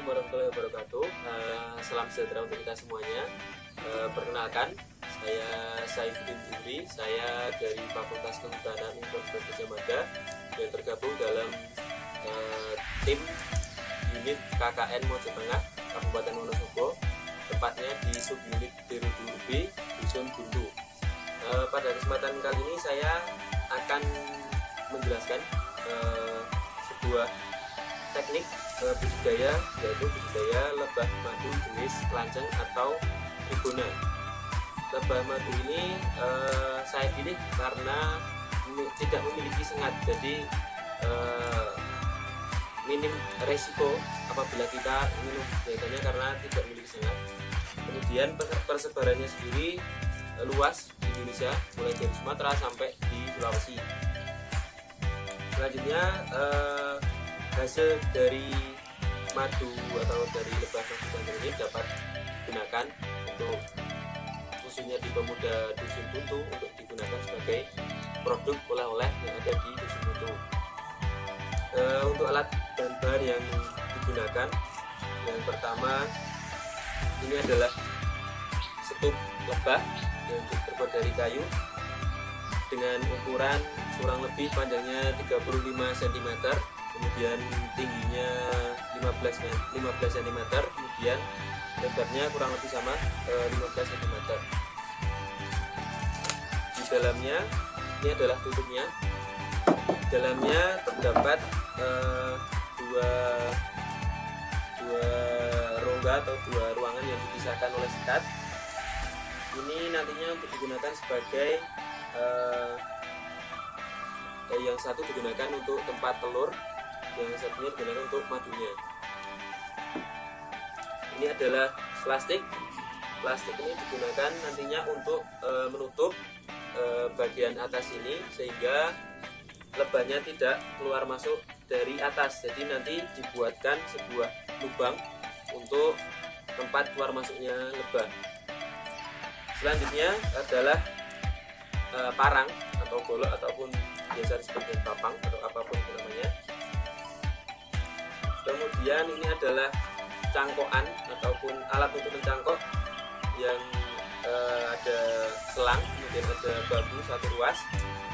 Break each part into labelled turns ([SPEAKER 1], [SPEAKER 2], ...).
[SPEAKER 1] Assalamualaikum warahmatullahi wabarakatuh. Salam sejahtera untuk kita semuanya. Perkenalkan, saya Saifuddin Juri. Saya dari Fakultas Kehutanan Universitas Gadjah Mada yang tergabung dalam tim unit KKN Mojo Tengah Kabupaten Wonosobo, tepatnya di subunit D2B Dusun Buntu. Pada kesempatan kali ini saya akan menjelaskan sebuah teknik budidaya, yaitu budidaya lebah madu jenis kelanceng atau trigona. Lebah madu ini saya pilih karena tidak memiliki sengat, jadi minim resiko apabila kita minum biasanya karena tidak memiliki sengat. Kemudian persebarannya sendiri luas di Indonesia, mulai dari Sumatera sampai di Sulawesi. Selanjutnya hasil dari madu atau dari lebah madu kelanceng ini dapat digunakan untuk khususnya di pemuda Dusun Buntu untuk digunakan sebagai produk oleh-oleh yang ada di Dusun Buntu. Untuk alat dan bahan yang digunakan, yang pertama ini adalah setup lebah yang terbuat dari kayu dengan ukuran kurang lebih panjangnya 35 cm, kemudian tingginya 15 cm, kemudian lebarnya kurang lebih sama 15 cm. Di dalamnya ini adalah tutupnya. Di dalamnya terdapat dua rongga atau dua ruangan yang dipisahkan oleh sekat. Ini nantinya untuk digunakan sebagai yang satu digunakan untuk tempat telur, yang satunya digunakan untuk madunya. Ini adalah plastik. Plastik ini digunakan nantinya untuk menutup bagian atas ini sehingga lebahnya tidak keluar masuk dari atas. Jadi nanti dibuatkan sebuah lubang untuk tempat keluar masuknya lebah. Selanjutnya adalah parang atau golok ataupun biasa disebut papang atau apapun itu namanya. Kemudian ini adalah cangkokan ataupun alat untuk mencangkok yang ada selang, kemudian ada bambu satu ruas.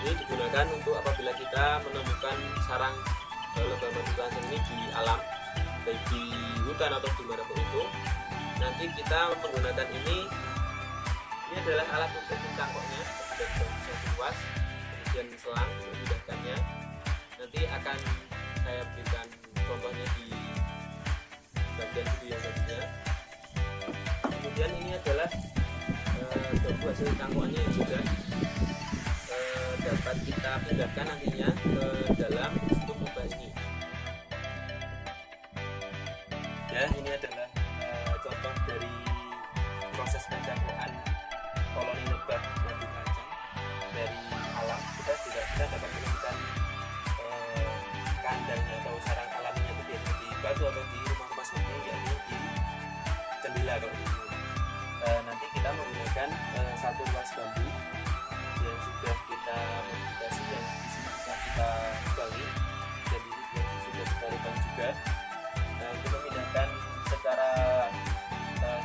[SPEAKER 1] Ini digunakan untuk apabila kita menemukan sarang lebah madu kelanceng ini di alam, baik di hutan atau dimanapun itu. Nanti kita menggunakan ini adalah alat untuk mencangkoknya, satu ruas, kemudian selang untuk memudahkannya. Nanti akan saya berikan contohnya di bagian video yang selanjutnya. Kemudian ini adalah bambu hasil cangkokannya yang sudah dapat kita pindahkan nantinya ke dalam tutup lebah ini. Ya, ini adalah contoh dari proses pencangkokan koloni lebah madu kelanceng dari alam. Kita dapat menemukan kandangnya atau sarang alaminya itu di batu atau di rumah-rumah seperti ini, yaitu di jendela kalau gitu. Nanti kita menggunakan satu ruas bambu yang sudah kita modifikasi, yang di sini bisa kita lubangi, jadi yang sudah kita lubang juga. Untuk memindahkan secara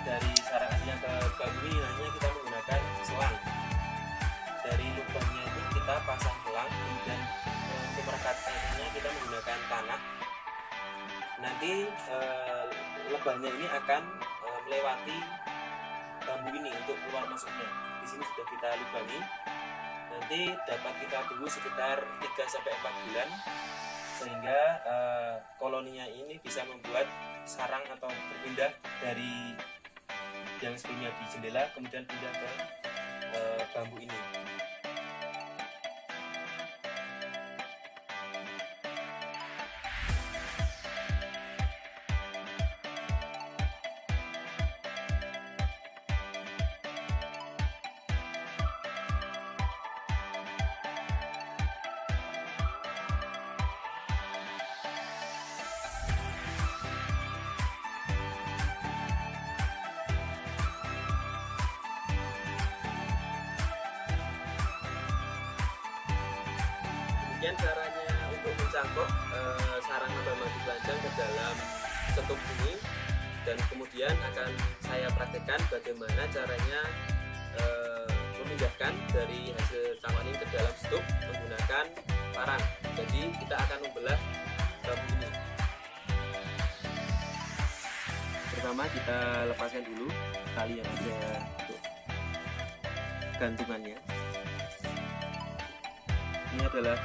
[SPEAKER 1] dari sarang aslinya ke bambu ini, hanya kita menggunakan selang. Dari lubangnya itu kita pasang selang, kemudian untuk merekatkannya kita menggunakan tanah. Nanti lebahnya ini akan melewati bambu ini untuk keluar masuknya. Di sini sudah kita lubangi. Nanti dapat kita tunggu sekitar 3-4 bulan sehingga koloninya ini bisa membuat sarang atau berpindah dari yang sebelumnya di jendela kemudian pindah ke bambu ini. Demikian caranya untuk mencangkok sarang lebah madu kelanceng ke dalam setup ini, dan kemudian akan saya praktekkan bagaimana caranya memindahkan dari hasil cangkok ini ke dalam setup menggunakan parang. Jadi kita akan membelah bambu ini. Pertama kita lepaskan dulu tali yang ada untuk gantungannya. Ini adalah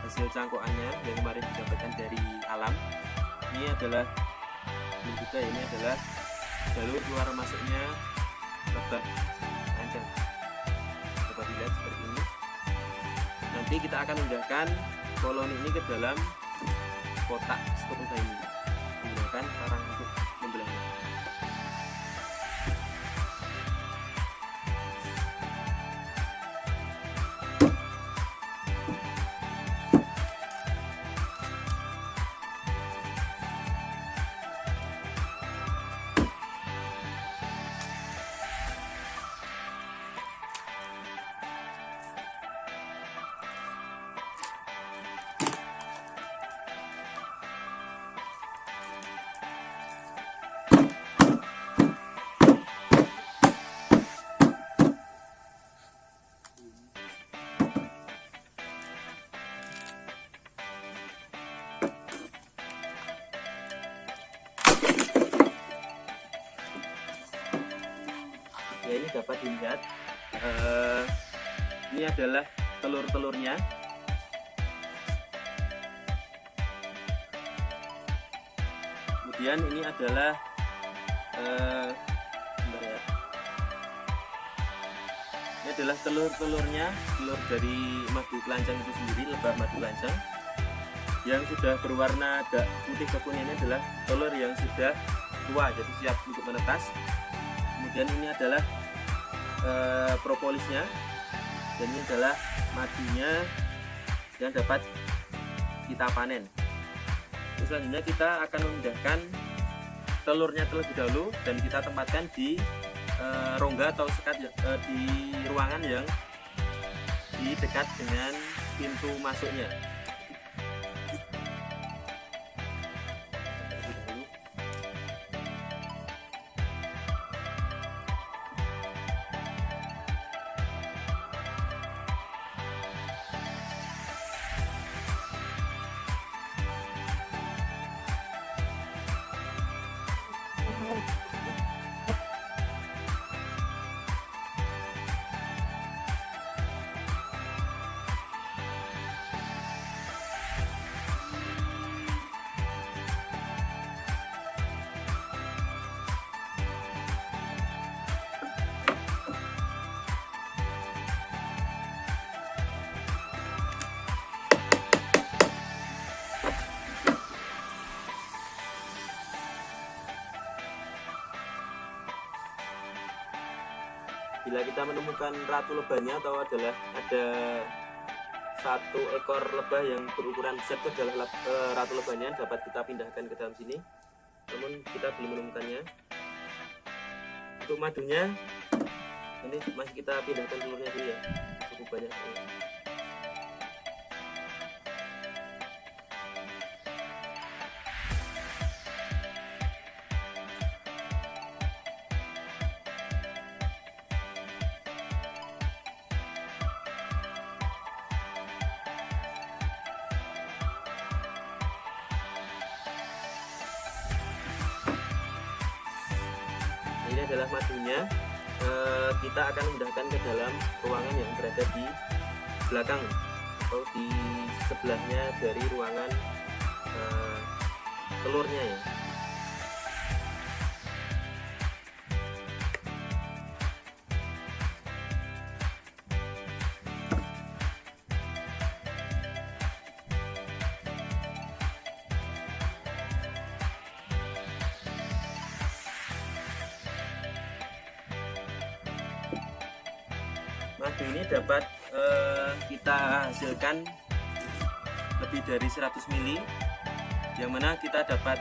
[SPEAKER 1] hasil cangkokannya yang kemarin didapatkan dari alam. Ini adalah juga, ini adalah jalur keluar masuknya lebah panjang. Dapat dilihat seperti ini. Nanti kita akan memindahkan koloni ini ke dalam kotak seperti ini menggunakan parang untuk membelahnya. Ya, ini dapat dilihat ini adalah telur-telurnya. Kemudian ini adalah ini adalah telur-telurnya, telur dari madu kelancang itu sendiri, lebah madu kelancang yang sudah berwarna agak putih kekuningan. Ini adalah telur yang sudah tua, jadi siap untuk menetas. Kemudian ini adalah propolisnya, dan ini adalah madunya yang dapat kita panen. Terus selanjutnya kita akan memindahkan telurnya terlebih dahulu dan kita tempatkan di rongga atau sekat di ruangan yang di dekat dengan pintu masuknya. Bila kita menemukan ratu lebahnya atau ada satu ekor lebah yang berukuran besar, itu adalah ratu lebahnya, dapat kita pindahkan ke dalam sini. Namun kita belum menemukannya. Untuk madunya ini masih kita pindahkan telurnya dulu ya, cukup banyak. Ini adalah madunya. Kita akan memindahkan ke dalam ruangan yang berada di belakang atau di sebelahnya dari ruangan telurnya ya. Madu ini dapat kita hasilkan lebih dari 100 ml, yang mana kita dapat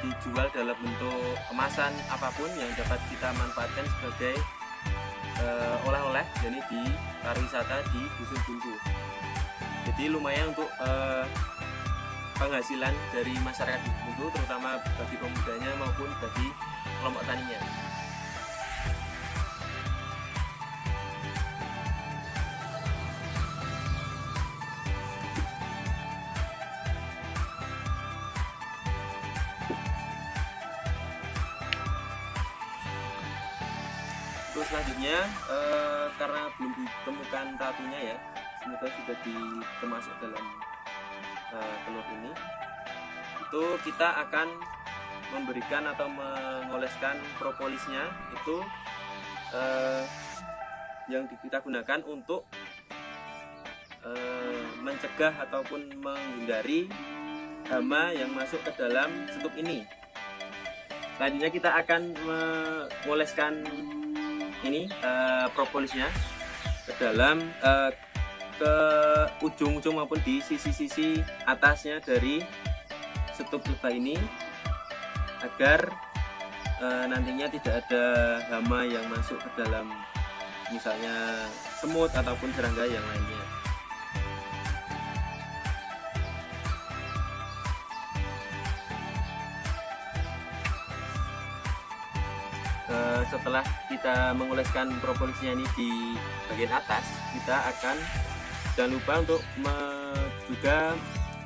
[SPEAKER 1] dijual dalam bentuk kemasan apapun yang dapat kita manfaatkan sebagai oleh-oleh, jadi di pariwisata di Dusun Buntu. Jadi lumayan untuk
[SPEAKER 2] penghasilan dari masyarakat Dusun Buntu, terutama bagi pemudanya maupun bagi kelompok taninya. Terus selanjutnya karena belum ditemukan ratunya ya, semoga sudah termasuk dalam telur ini, itu kita akan memberikan atau mengoleskan propolisnya itu yang kita gunakan untuk mencegah ataupun menghindari hama yang masuk ke dalam stup ini. Selanjutnya kita akan mengoleskan ini propolisnya ke dalam ke ujung-ujung maupun di sisi-sisi atasnya dari stup lebah ini, agar nantinya tidak ada hama yang masuk ke dalam, misalnya semut ataupun serangga yang lainnya. Setelah kita mengoleskan propolisnya ini di bagian atas, kita akan jangan lupa untuk juga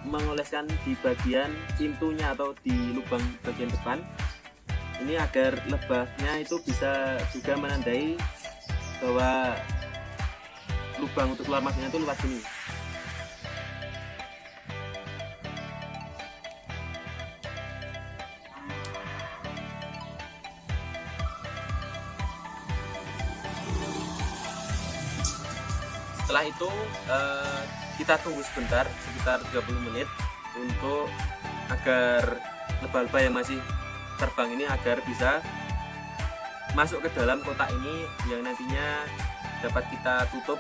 [SPEAKER 2] mengoleskan di bagian pintunya atau di lubang bagian depan ini, agar lebahnya itu bisa juga menandai bahwa lubang untuk keluar masuknya itu lewat sini. Setelah itu kita tunggu sebentar, sekitar 30 menit, untuk agar lebah-lebah yang masih terbang ini agar bisa masuk ke dalam kotak ini, yang nantinya dapat kita tutup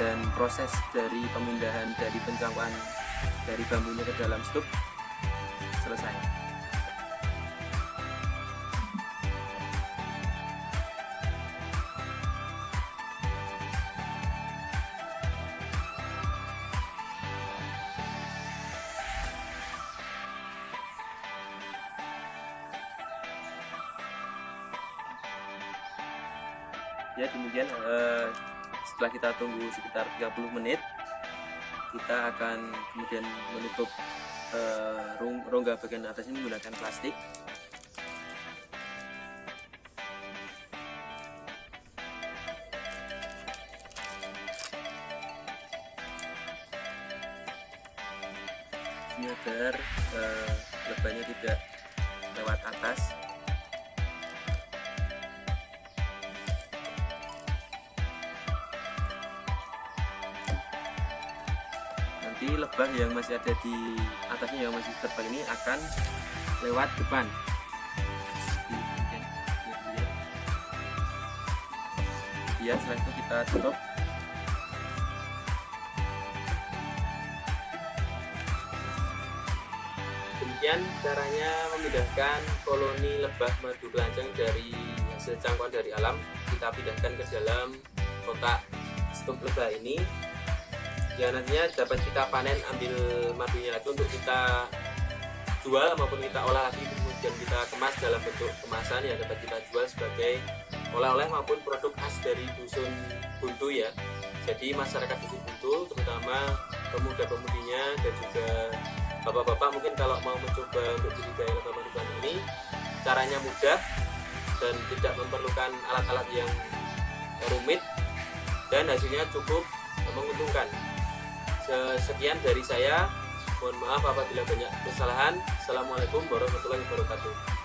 [SPEAKER 2] dan proses dari pemindahan dari pencangkuan dari bambunya ke dalam stup selesai. Ya demikian, setelah kita tunggu sekitar 30 menit, kita akan kemudian menutup rongga bagian atas ini menggunakan plastik. Ini agar lebahnya tidak lewat atas. Nanti lebah yang masih ada di atasnya yang masih terbang ini akan lewat depan. Ya, setelah itu kita tutup. Demikian caranya memindahkan koloni lebah madu kelanceng dari hasil cangkuan dari alam, kita pindahkan ke dalam kotak stup lebah ini. Ya, nantinya dapat kita panen, ambil madunya lagi untuk kita jual maupun kita olah lagi, kemudian kita kemas dalam bentuk kemasan yang dapat kita jual sebagai oleh-oleh maupun produk khas dari Dusun Buntu ya. Jadi masyarakat Dusun Buntu, terutama pemuda-pemudinya dan juga bapak-bapak, mungkin kalau mau mencoba untuk budidaya lebah madu kelanceng ini, caranya mudah dan tidak memerlukan alat-alat yang rumit dan hasilnya cukup menguntungkan. Sekian dari saya, mohon maaf apabila banyak kesalahan. Assalamualaikum warahmatullahi wabarakatuh.